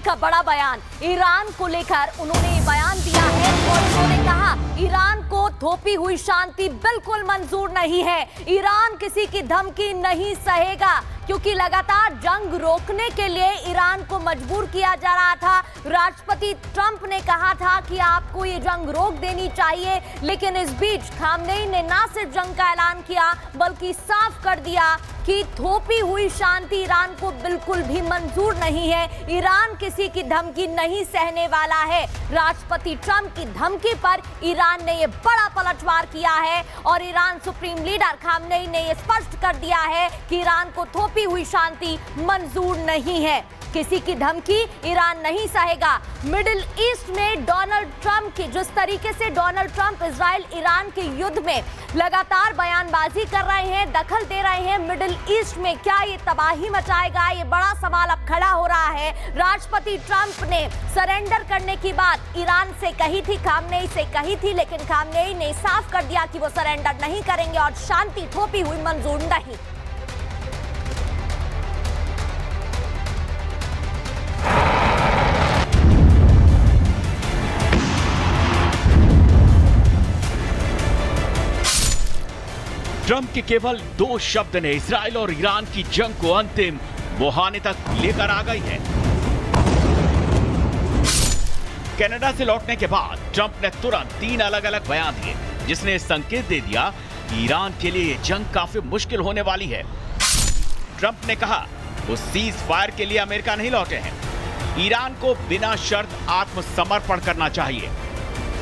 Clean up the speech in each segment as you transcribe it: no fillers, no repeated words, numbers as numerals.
का बड़ा बयान। ईरान को लेकर उन्होंने बयान दिया है और उन्होंने कहा ईरान को थोपी हुई शांति बिल्कुल मंजूर नहीं है। ईरान किसी की धमकी नहीं सहेगा, क्योंकि लगातार जंग रोकने के लिए ईरान को मजबूर किया जा रहा था। राष्ट्रपति ट्रंप ने कहा था कि आपको ये जंग रोक देनी चाहिए, लेकिन इस बीच खामनेई ने ना सिर्फ जंग का ऐलान किया बल्कि साफ कर दिया कि थोपी हुई शांति ईरान को बिल्कुल भी मंजूर नहीं है। ईरान किसी की धमकी नहीं सहने वाला है। राष्ट्रपति ट्रंप की धमकी पर ईरान ने ये बड़ा पलटवार किया है और ईरान सुप्रीम लीडर खामनेई ने ये स्पष्ट कर दिया है कि ईरान को थोपी हुई शांति मंजूर नहीं है। किसी की धमकी ईरान नहीं सहेगा। मिडिल ईस्ट में डोनाल्ड ट्रंप की जिस तरीके से डोनाल्ड ट्रंप इजराइल ईरान के युद्ध में लगातार बयानबाजी कर रहे हैं, दखल दे रहे हैं मिडिल ईस्ट में, क्या ये तबाही मचाएगा? ये बड़ा सवाल अब खड़ा हो रहा है। राष्ट्रपति ट्रंप ने सरेंडर करने की बात ईरान से कही थी, खामनेई से कही थी, लेकिन खामनेई ने साफ कर दिया कि वो सरेंडर नहीं करेंगे और शांति थोपी हुई मंजूर नहीं। ट्रंप के केवल 2 शब्द ने इजराइल और ईरान की जंग को अंतिम मुहाने तक लेकर आ गई है। कनाडा से लौटने के बाद ट्रंप ने तुरंत 3 अलग अलग बयान दिए, जिसने संकेत दे दिया कि ईरान के लिए यह जंग काफी मुश्किल होने वाली है। ट्रंप ने कहा वो सीज फायर के लिए अमेरिका नहीं लौटे हैं, ईरान को बिना शर्त आत्मसमर्पण करना चाहिए।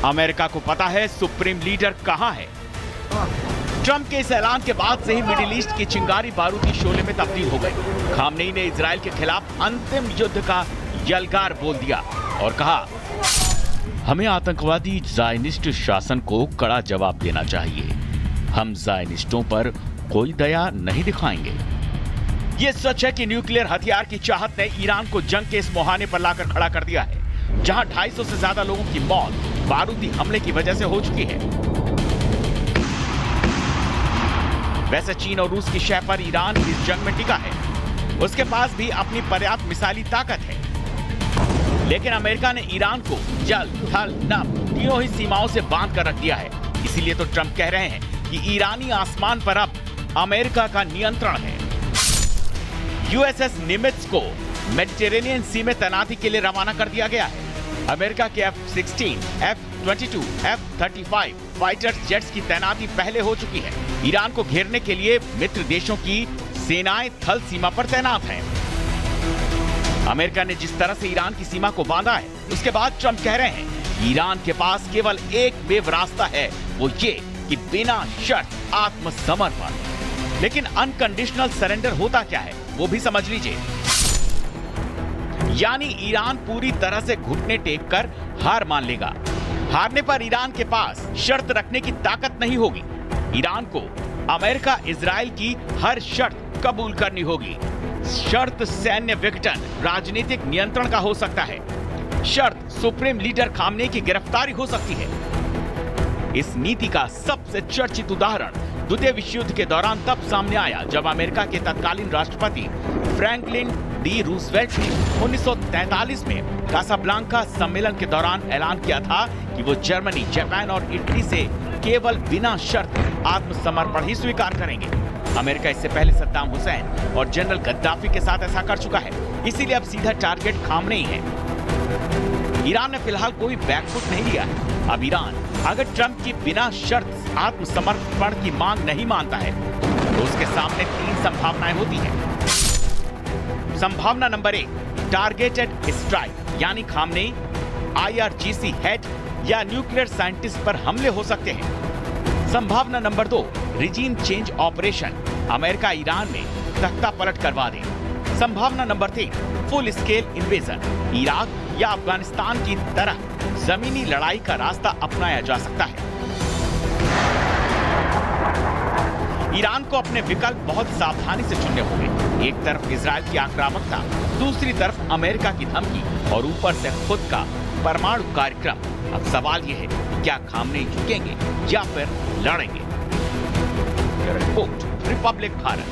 अमेरिका को पता है सुप्रीम लीडर कहां है। ट्रंप के इस ऐलान के बाद से ही मिडिल ईस्ट की चिंगारी बारूदी शोले में तब्दील हो गई। खामनेई ने इजराइल के खिलाफ अंतिम युद्ध का यलगार बोल दिया और कहा हमें आतंकवादी ज़ायनिस्ट शासन को कड़ा जवाब देना चाहिए। हम ज़ायनिस्टों पर कोई दया नहीं दिखाएंगे। ये सच है कि न्यूक्लियर हथियार की चाहत ने ईरान को जंग के इस मुहाने पर लाकर खड़ा कर दिया है, जहां 250 से ज्यादा लोगों की मौत बारूदी हमले की वजह से हो चुकी है। वैसे चीन और रूस की शह पर ईरान इस जंग में टिका है। उसके पास भी अपनी पर्याप्त मिसाइली ताकत है, लेकिन अमेरिका ने ईरान को जल, थल, नभ तीनों ही सीमाओं से बांध कर रख दिया है। इसीलिए तो ट्रंप कह रहे हैं कि ईरानी आसमान पर अब अमेरिका का नियंत्रण है। यूएसएस निमित्ज को मेडिटेरेनियन सी में तैनाती के लिए रवाना कर दिया गया है। अमेरिका के F-16, F-22, F-35 fighter jets की तैनाती पहले हो चुकी है। ईरान को घेरने के लिए मित्र देशों की सेनाएं थल सीमा पर तैनात हैं। अमेरिका ने जिस तरह से ईरान की सीमा को बांधा है, उसके बाद ट्रंप कह रहे हैं ईरान के पास केवल एक बेव रास्ता है, वो ये कि बिना शर्त आत्मसमर्पण। लेकिन अनकंडीशनल सरेंडर होता क्या है वो भी समझ लीजिए। यानी ईरान पूरी तरह से घुटने टेक कर हार मान लेगा। हारने पर ईरान के पास शर्त रखने की ताकत नहीं होगी। ईरान को अमेरिका इजराइल की हर शर्त कबूल करनी होगी। शर्त सैन्य विघटन, राजनीतिक नियंत्रण का हो सकता है। शर्त सुप्रीम लीडर खामनेई की गिरफ्तारी हो सकती है। इस नीति का सबसे चर्चित उदाहरण द्वितीय विश्व युद्ध के दौरान तब सामने आया जब अमेरिका के तत्कालीन राष्ट्रपति फ्रैंकलिन डी रूजवेल्ट ने 1943 में कासाब्लांका सम्मेलन के दौरान ऐलान किया था कि वो जर्मनी, जापान और इटली से केवल बिना शर्त आत्मसमर्पण ही स्वीकार करेंगे। अमेरिका इससे पहले सद्दाम हुसैन और जनरल गद्दाफी के साथ ऐसा कर चुका है, इसीलिए अब सीधा टारगेट खामनेई है। ईरान ने फिलहाल कोई बैकफुट नहीं लिया है। अब ईरान अगर ट्रंप की बिना शर्त आत्मसमर्पण की मांग नहीं मानता है तो उसके सामने 3 संभावनाएं होती हैं। संभावना नंबर 1, टारगेटेड स्ट्राइक, यानी खामनेई, IRGC हेड या न्यूक्लियर साइंटिस्ट पर हमले हो सकते हैं। संभावना number 2, regime change operation, America Iran में तख्ता पलट करवा दे। संभावना number 3, full scale invasion, Iraq या अफगानिस्तान की तरह जमीनी लड़ाई का रास्ता अपनाया जा सकता है। ईरान को अपने विकल्प बहुत सावधानी से चुनने होंगे। एक तरफ इजराइल की आक्रामकता, दूसरी तरफ अमेरिका की धमकी और ऊपर से खुद का परमाणु कार्यक्रम। अब सवाल यह है कि क्या खामनेई झुकेंगे या फिर लड़ेंगे? Report, Republic Bharat.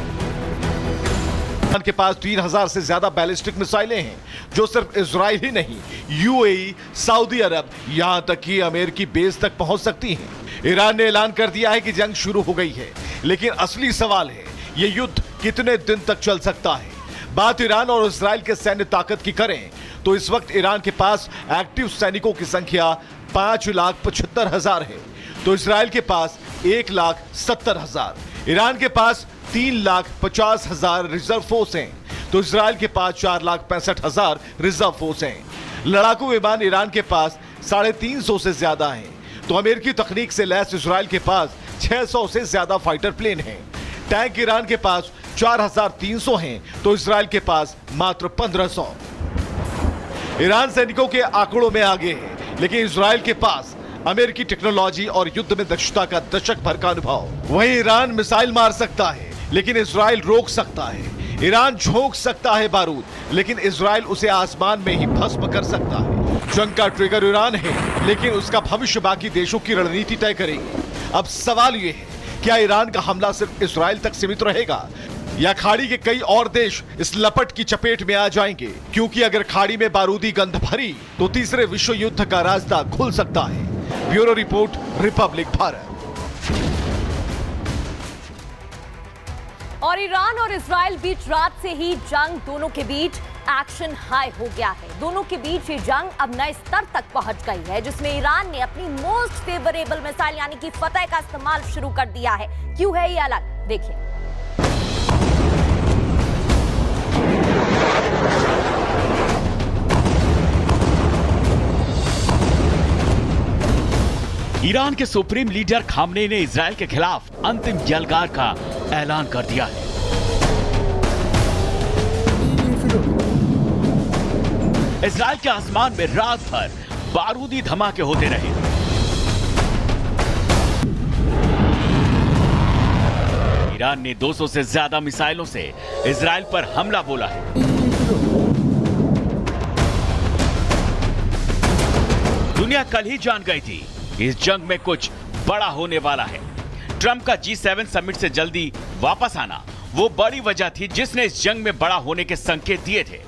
ईरान के पास 3000 से ज्यादा बैलिस्टिक मिसाइलें हैं, जो सिर्फ इजराइल ही नहीं, यूएई, सऊदी अरब, यहां तक कि अमेरिकी बेस तक पहुंच सकती हैं। ईरान ने ऐलान कर दिया है कि जंग शुरू हो गई है, लेकिन असली सवाल है ये युद्ध कितने दिन तक चल सकता है। बात ईरान और इजराइल के सैन्य ताकत की करें तो इस वक्त ईरान के पास एक्टिव सैनिकों की संख्या 5,75,000 है, तो इजराइल के पास 1,70,000। ईरान के पास 3,50,000 रिजर्व फोर्स हैं, तो इजराइल के पास 4,65,000 रिजर्व फोर्स हैं। लड़ाकू विमान ईरान के पास 350 से ज्यादा हैं, तो अमेरिकी तकनीक से लैस इजराइल के पास 600 से ज्यादा फाइटर प्लेन हैं। टैंक ईरान के पास 4,300 हैं, तो इजराइल के पास मात्र 1,500। ईरान सैनिकों के आंकड़ों में आगे है, लेकिन इजराइल के पास अमेरिकी टेक्नोलॉजी और युद्ध में दक्षता का दशक भर का अनुभव। वहीं ईरान मिसाइल मार सकता है, लेकिन इजराइल रोक सकता है। ईरान झोंक सकता है बारूद, लेकिन इजराइल उसे आसमान में ही भस्म कर सकता है। जंग का ट्रिगर ईरान है, लेकिन उसका भविष्य बाकी देशों की रणनीति तय करेगी। अब सवाल ये है, क्या ईरान का हमला सिर्फ इजराइल तक सीमित रहेगा या खाड़ी के कई और देश इस लपट की चपेट में आ जाएंगे? क्योंकि अगर खाड़ी में बारूदी गंध भरी तो तीसरे विश्व युद्ध का रास्ता खुल सकता है। Bureau report, Republic Bharat. और ईरान और इजराइल बीच रात से ही जंग, दोनों के बीच एक्शन हाई हो गया है। दोनों के बीच ये जंग अब नए स्तर तक पहुंच गई है, जिसमें ईरान ने अपनी मोस्ट फेवरेबल मिसाइल यानी कि फतह का इस्तेमाल शुरू कर दिया है। क्यों है ये अलग, देखिए। ईरान के सुप्रीम लीडर खामनेई ने इजराइल के खिलाफ अंतिम यलगार का ऐलान कर दिया है। इजराइल के आसमान में रात भर बारूदी धमाके होते रहे। ईरान ने 200 से ज्यादा मिसाइलों से इजराइल पर हमला बोला है। दुनिया कल ही जान गई थी इस जंग में कुछ बड़ा होने वाला है। ट्रंप का G7 समिट से जल्दी वापस आना वो बड़ी वजह थी जिसने इस जंग में बड़ा होने के संकेत दिए थे।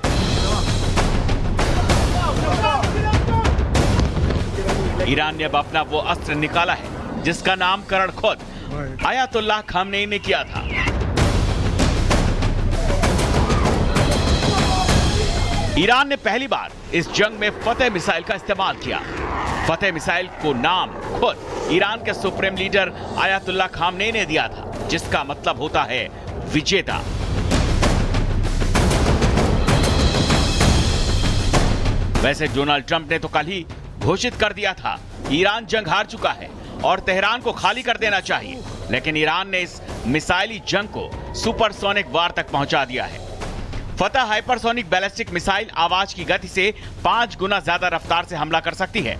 ईरान ने अब अपना वो अस्त्र निकाला है जिसका नामकरण खुद आयतुल्लाह खामनेई ने किया था। ईरान ने पहली बार इस जंग में फतह मिसाइल का इस्तेमाल किया। फतह मिसाइल को नाम खुद ईरान के सुप्रीम लीडर आयतुल्लाह खामनेई ने दिया था, जिसका मतलब होता है विजेता। वैसे डोनाल्ड ट्रंप ने तो कल ही घोषित कर दिया था ईरान जंग हार चुका है और तेहरान को खाली कर देना चाहिए, लेकिन ईरान ने इस मिसाइली जंग को सुपरसोनिक वार तक पहुंचा दिया है। फतह हाइपरसोनिक बैलिस्टिक मिसाइल आवाज की गति से 5 गुना ज्यादा रफ्तार से हमला कर सकती है।